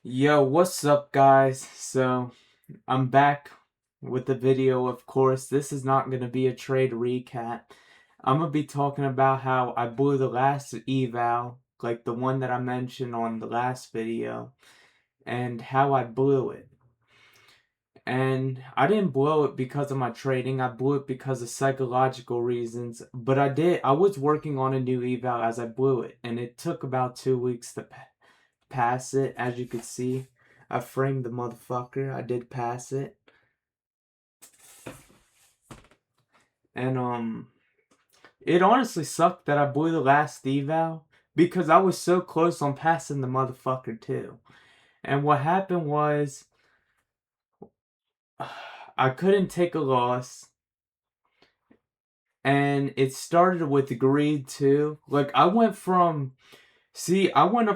Yo, what's up, guys? So, I'm back with the video, of course. This is not going to be a trade recap. I'm going to be talking about how I blew the last eval, like the one that I mentioned on the last video, and how I blew it. And I didn't blow it because of my trading, I blew it because of psychological reasons. But I was working on a new eval as I blew it, and it took about 2 weeks to pass it, as you could see. I framed the motherfucker. I did pass it. And it honestly sucked that I blew the last eval because I was so close on passing the motherfucker too. And what happened was I couldn't take a loss. And it started with greed too. Like I went up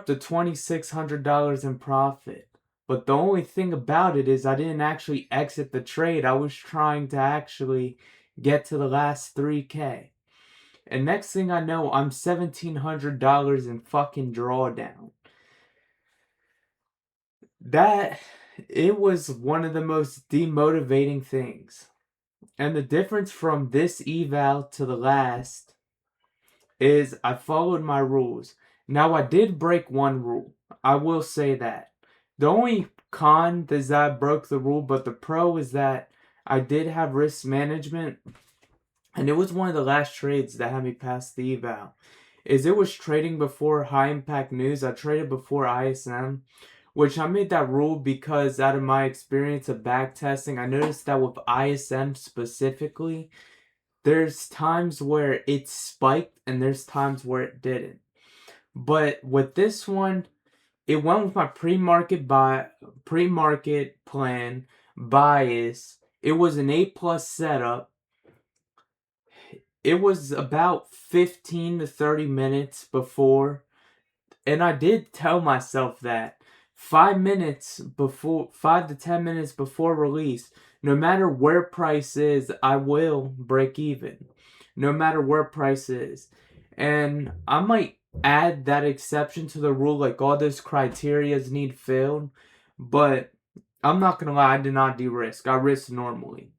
to $2,600 in profit. But the only thing about it is I didn't actually exit the trade. I was trying to actually get to the last 3K. And next thing I know, I'm $1,700 in fucking drawdown. It was one of the most demotivating things. And the difference from this eval to the last is I followed my rules. Now, I did break one rule. I will say that. The only con is that I broke the rule, but the pro is that I did have risk management. And it was one of the last trades that had me pass the eval. It was trading before high impact news. I traded before ISM, which I made that rule because out of my experience of back testing, I noticed that with ISM specifically, there's times where it spiked and there's times where it didn't. But with this one, it went with my pre-market plan bias. It was an A+ setup. It was about 15 to 30 minutes before, and I did tell myself that 5 to 10 minutes before release, no matter where price is, I will break even. No matter where price is. And I might add that exception to the rule, like all those criterias need filled. But I'm not gonna lie, I did not de-risk. I risk normally.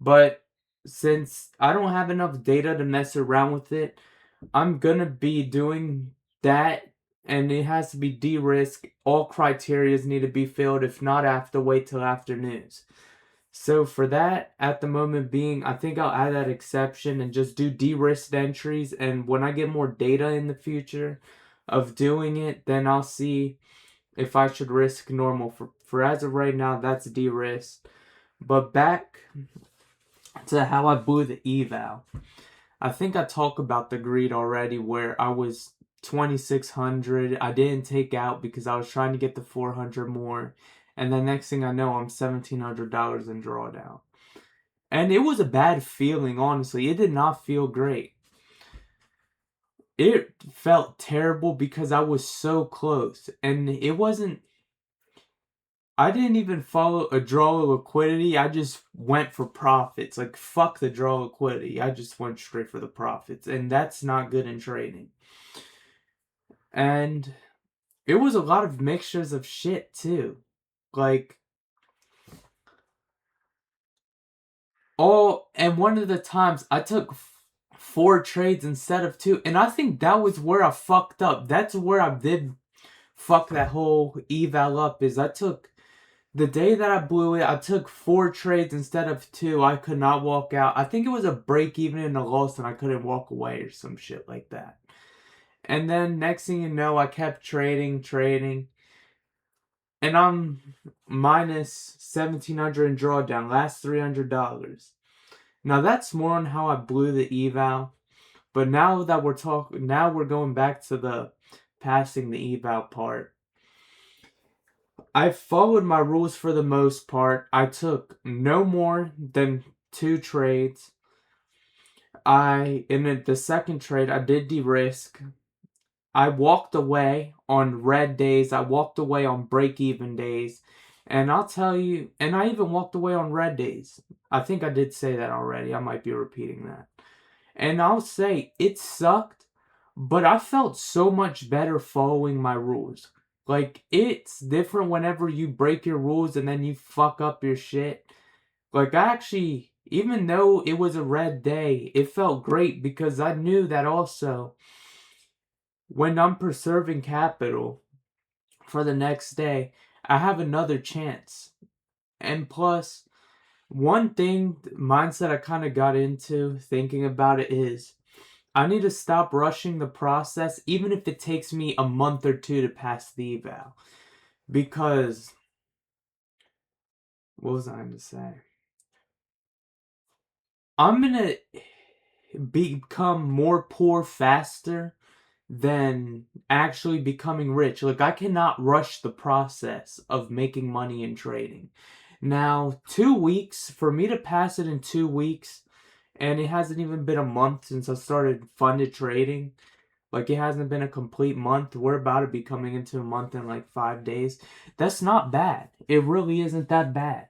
But since I don't have enough data to mess around with it, I'm gonna be doing that, and it has to be de-risk. All criterias need to be filled. If not, I have to wait till after news. So for that, at the moment being, I think I'll add that exception and just do de-risked entries. And when I get more data in the future of doing it, then I'll see if I should risk normal. For as of right now, that's de-risked. But back to how I blew the eval. I think I talked about the greed already, where I was 2,600. I didn't take out because I was trying to get the 400 more. And then next thing I know, I'm $1,700 in drawdown. And it was a bad feeling, honestly. It did not feel great. It felt terrible because I was so close. And I didn't even follow a draw liquidity. I just went for profits. Like, fuck the draw liquidity. I just went straight for the profits. And that's not good in trading. And it was a lot of mixtures of shit, too. Like, and one of the times I took 4 trades instead of 2. And I think that was where I fucked up. That's where I did fuck that whole eval up, is the day that I blew it, I took 4 trades instead of 2. I could not walk out. I think it was a break even and a loss and I couldn't walk away or some shit like that. And then next thing you know, I kept trading. And I'm minus 1,700 in drawdown, last $300. Now that's more on how I blew the eval. But now we're going back to the passing the eval part. I followed my rules for the most part. I took no more than 2 trades. In the second trade, I did de-risk. I walked away on red days. I walked away on break-even days. And I'll tell you, and I even walked away on red days. I think I did say that already. I might be repeating that. And I'll say, it sucked, but I felt so much better following my rules. Like, it's different whenever you break your rules and then you fuck up your shit. Like, I actually, even though it was a red day, it felt great because I knew that also when I'm preserving capital for the next day, I have another chance. And plus, one thing, mindset I kind of got into thinking about it is I need to stop rushing the process, even if it takes me a month or two to pass the eval. Because, what was I going to say? I'm going to become more poor faster than actually becoming rich. Like, I cannot rush the process of making money in trading. Now, 2 weeks, for me to pass it in 2 weeks, and it hasn't even been a month since I started funded trading. Like, it hasn't been a complete month. We're about to be coming into a month in like 5 days. That's not bad. It really isn't that bad.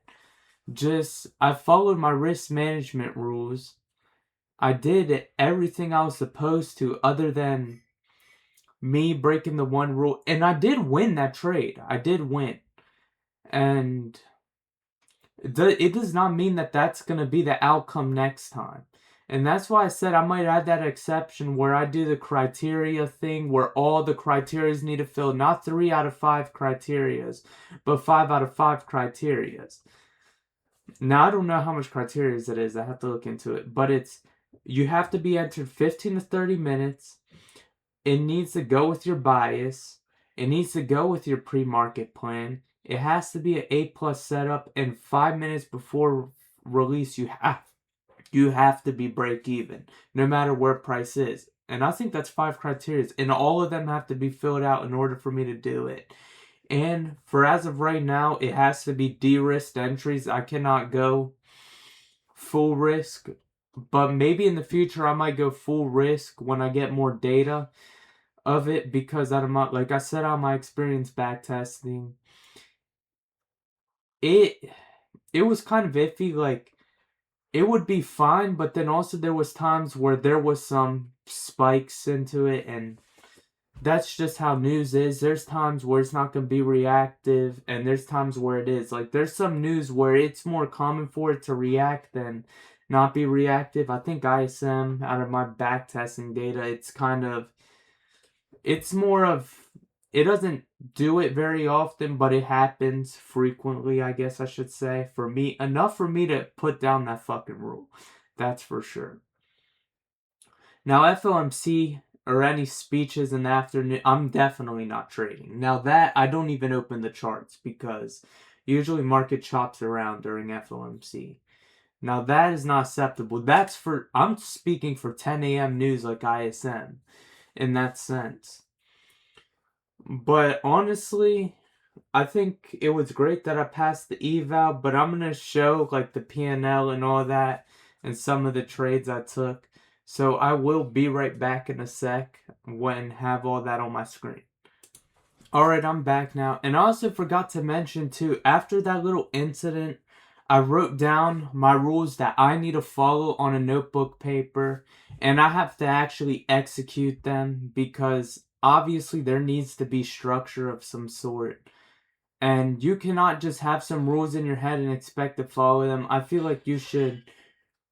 Just, I followed my risk management rules. I did everything I was supposed to, other than me breaking the one rule. And I did win that trade. I did win. And it does not mean that that's going to be the outcome next time. And that's why I said I might add that exception where I do the criteria thing where all the criterias need to fill not 3 out of 5 criterias, but 5 out of 5 criterias. Now, I don't know how much criterias it is. I have to look into it. But it's, you have to be entered 15 to 30 minutes. It needs to go with your bias. It needs to go with your pre-market plan. It has to be an A+ setup, and 5 minutes before release, you have to be break even, no matter where price is. And I think that's 5 criteria, and all of them have to be filled out in order for me to do it. And for as of right now, it has to be de-risked entries. I cannot go full risk, but maybe in the future I might go full risk when I get more data of it, because out of my, like I said, on my experience back testing, it was kind of iffy. Like, it would be fine, but then also there was times where there was some spikes into it, and that's just how news is. There's times where it's not going to be reactive, and there's times where it is. Like, there's some news where it's more common for it to react than not be reactive. I think ISM, out of my back testing data, it's more of, it doesn't do it very often, but it happens frequently, I guess I should say. For me, enough for me to put down that fucking rule. That's for sure. Now, FOMC or any speeches in the afternoon, I'm definitely not trading. Now, that, I don't even open the charts because usually market chops around during FOMC. Now, that is not acceptable. That's for, I'm speaking for 10 a.m. news like ISM in that sense. But honestly, I think it was great that I passed the eval, but I'm going to show like the P&L and all that and some of the trades I took. So I will be right back in a sec when have all that on my screen. Alright, I'm back now. And I also forgot to mention too, after that little incident, I wrote down my rules that I need to follow on a notebook paper, and I have to actually execute them because obviously there needs to be structure of some sort. And you cannot just have some rules in your head and expect to follow them. I feel like you should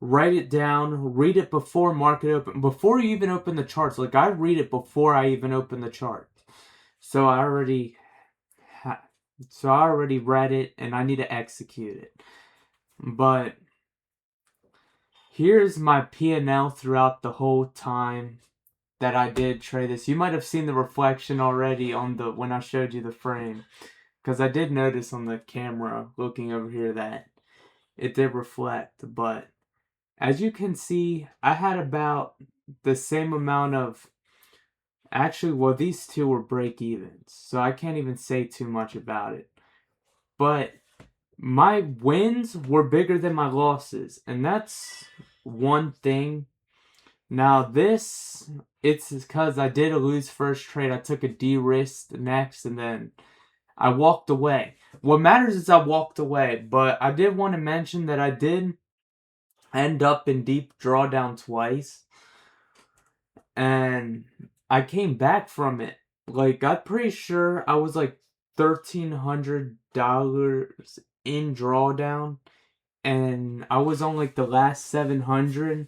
write it down, read it before market open, before you even open the charts. Like, I read it before I even open the chart. So I already read it, and I need to execute it. But here's my P&L throughout the whole time that I did trade this. You might have seen the reflection already on the, when I showed you the frame, because I did notice on the camera looking over here that it did reflect. But as you can see, I had about the same amount of, actually, well, these two were break evens, so I can't even say too much about it. But my wins were bigger than my losses, and that's one thing. Now this, it's because I did lose first trade. I took a de-risk next, and then I walked away. What matters is I walked away, but I did want to mention that I did end up in deep drawdown twice, and I came back from it. Like, I'm pretty sure I was like $1,300 in drawdown, and I was on like the last 700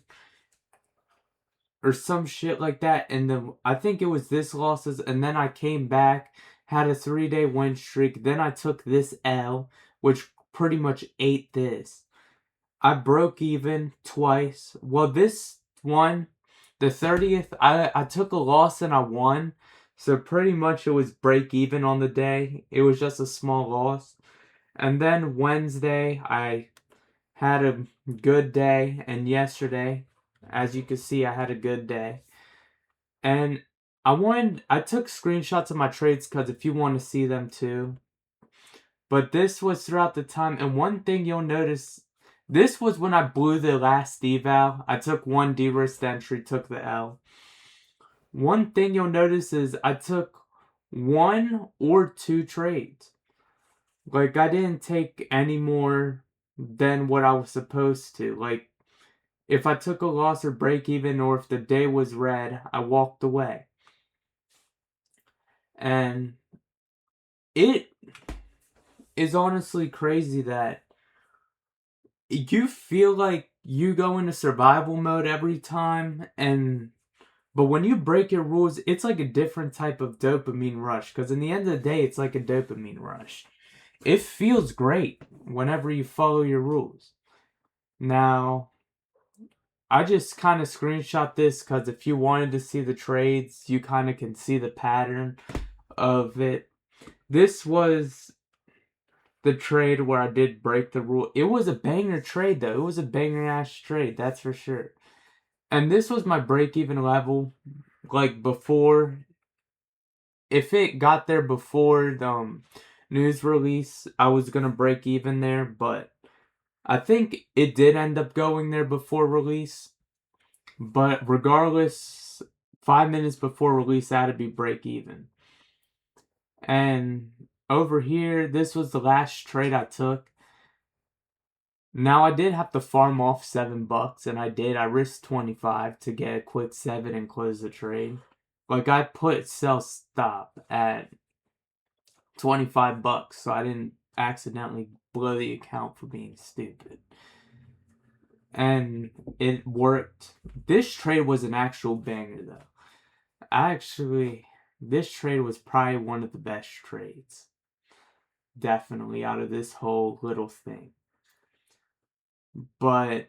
or some shit like that, and then I think it was this losses, and then I came back, had a 3-day win streak, then I took this L, which pretty much ate this. I broke even twice. Well, this one, the 30th, I took a loss and I won, so pretty much it was break even on the day. It was just a small loss. And then Wednesday, I had a good day, and yesterday, as you can see, I had a good day. And I took screenshots of my trades because if you want to see them too. But this was throughout the time, and one thing you'll notice, this was when I blew the last eval. I took one de-risked entry, took the L. One thing you'll notice is I took 1 or 2 trades. Like, I didn't take any more than what I was supposed to. Like, if I took a loss or break even, or if the day was red, I walked away. And it is honestly crazy that you feel like you go into survival mode every time, but when you break your rules, it's like a different type of dopamine rush, because in the end of the day, it's like a dopamine rush. It feels great whenever you follow your rules. Now, I just kind of screenshot this because if you wanted to see the trades, you kind of can see the pattern of it. This was the trade where I did break the rule. It was a banger trade, though. It was a banger ass trade, that's for sure. And this was my break-even level, like before. If it got there before the news release, I was gonna break even there, but I think it did end up going there before release. But regardless, 5 minutes before release, I had to be break even. And over here, this was the last trade I took. Now, I did have to farm off $7, and I did. I risked 25 to get a quick 7 and close the trade. Like, I put sell stop at $25, so I didn't accidentally blow the account for being stupid. And it worked. This trade was an actual banger, though. This trade was probably one of the best trades. Definitely out of this whole little thing. But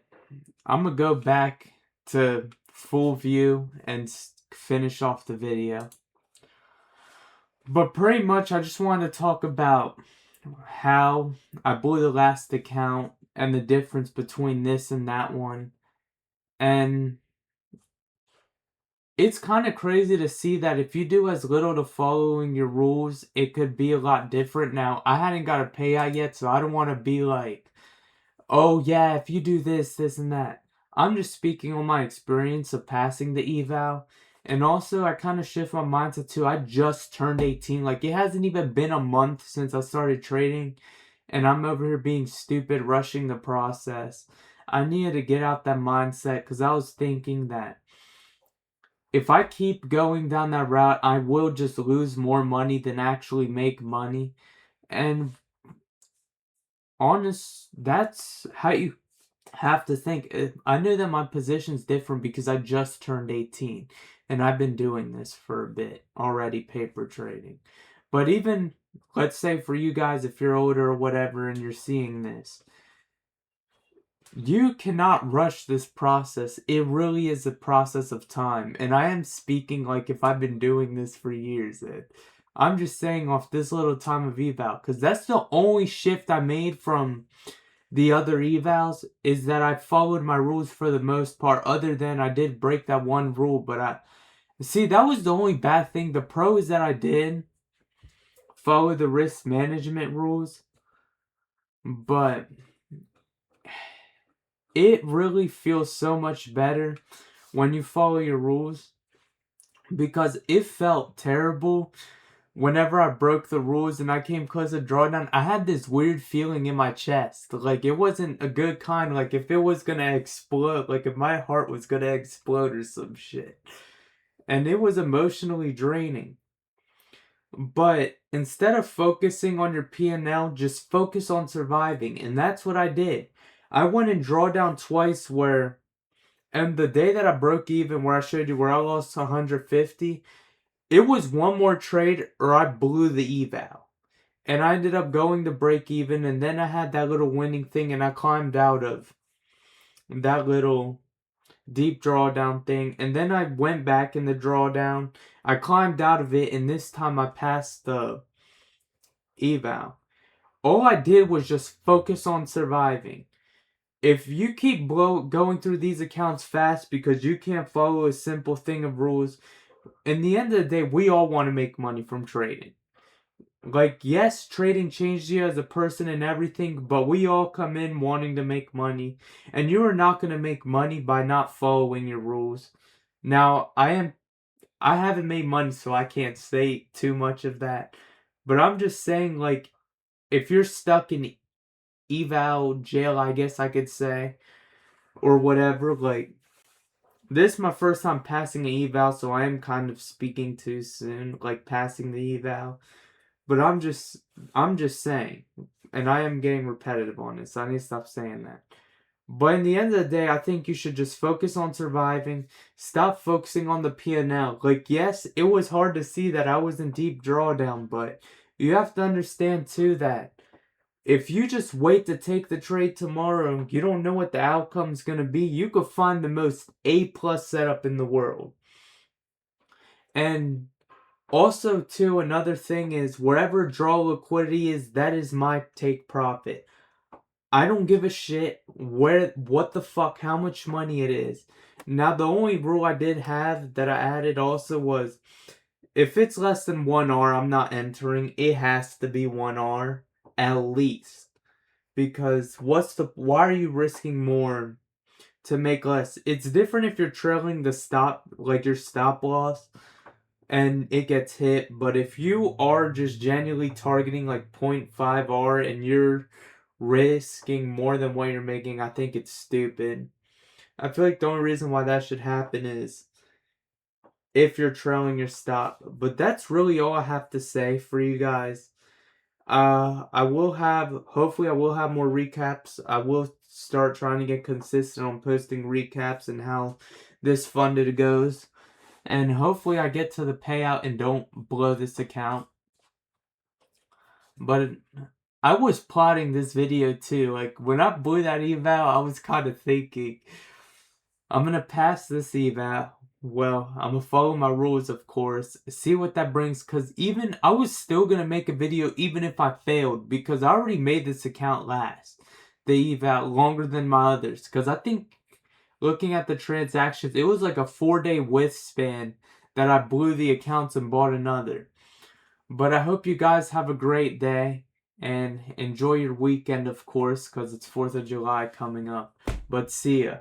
I'm going to go back to full view and finish off the video. But pretty much I just wanted to talk about how I blew the last account and the difference between this and that one. And it's kind of crazy to see that if you do as little to following your rules, it could be a lot different. Now, I hadn't got a payout yet, so I don't want to be like, oh yeah, if you do this, this, and that. I'm just speaking on my experience of passing the eval. And also, I kind of shift my mindset too. I just turned 18. Like, it hasn't even been a month since I started trading. And I'm over here being stupid, rushing the process. I needed to get out that mindset because I was thinking that if I keep going down that route, I will just lose more money than actually make money. And that's how you have to think. I know that my position's different because I just turned 18 and I've been doing this for a bit already, paper trading. But even, let's say for you guys, if you're older or whatever and you're seeing this, you cannot rush this process. It really is a process of time. And I am speaking like if I've been doing this for years. I'm just saying off this little time of eval, because that's the only shift I made from the other evals, is that I followed my rules for the most part, other than I did break that one rule. But see, that was the only bad thing. The pro is that I did follow the risk management rules, but it really feels so much better when you follow your rules, because it felt terrible whenever I broke the rules and I came close to drawdown. I had this weird feeling in my chest. Like, it wasn't a good kind. Like, if it was gonna explode. Like, if my heart was gonna explode or some shit. And it was emotionally draining. But instead of focusing on your P&L, just focus on surviving. And that's what I did. I went in drawdown twice and the day that I broke even, where I showed you where I lost 150, it was one more trade or I blew the eval. And I ended up going to break even, and then I had that little winning thing, and I climbed out of that little deep drawdown thing, and then I went back in the drawdown. I climbed out of it, and this time I passed the eval. All I did was just focus on surviving. If you keep going through these accounts fast because you can't follow a simple thing of rules, in the end of the day, we all want to make money from trading. Like, yes, trading changed you as a person and everything, but we all come in wanting to make money, and you are not going to make money by not following your rules. Now, I haven't made money, so I can't say too much of that, but I'm just saying, like, if you're stuck in eval jail, I guess I could say, or whatever, like, this is my first time passing an eval, so I am kind of speaking too soon, like passing the eval. But I'm just saying, and I am getting repetitive on this. So I need to stop saying that. But in the end of the day, I think you should just focus on surviving. Stop focusing on the P&L. Like, yes, it was hard to see that I was in deep drawdown, but you have to understand too that if you just wait to take the trade tomorrow, you don't know what the outcome's gonna be. You could find the most A+ setup in the world. And also, too, another thing is wherever draw liquidity is, that is my take profit. I don't give a shit what the fuck, how much money it is. Now, the only rule I did have that I added also was if it's less than 1R, I'm not entering. It has to be 1R at least. Because why are you risking more to make less? It's different if you're trailing the stop, like your stop loss, and it gets hit. But if you are just genuinely targeting like 0.5R and you're risking more than what you're making, I think it's stupid. I feel like the only reason why that should happen is if you're trailing your stop. But that's really all I have to say for you guys. Hopefully I will have more recaps. I will start trying to get consistent on posting recaps and how this funded goes. And hopefully I get to the payout and don't blow this account. But I was plotting this video too. Like, when I blew that eval, I was kind of thinking, I'm going to pass this eval. Well, I'm going to follow my rules, of course. See what that brings. Because I was still going to make a video even if I failed. Because I already made this account last. The eval longer than my others. Because I think, looking at the transactions, it was like a 4-day width span that I blew the accounts and bought another. But I hope you guys have a great day and enjoy your weekend, of course, because it's 4th of July coming up. But see ya.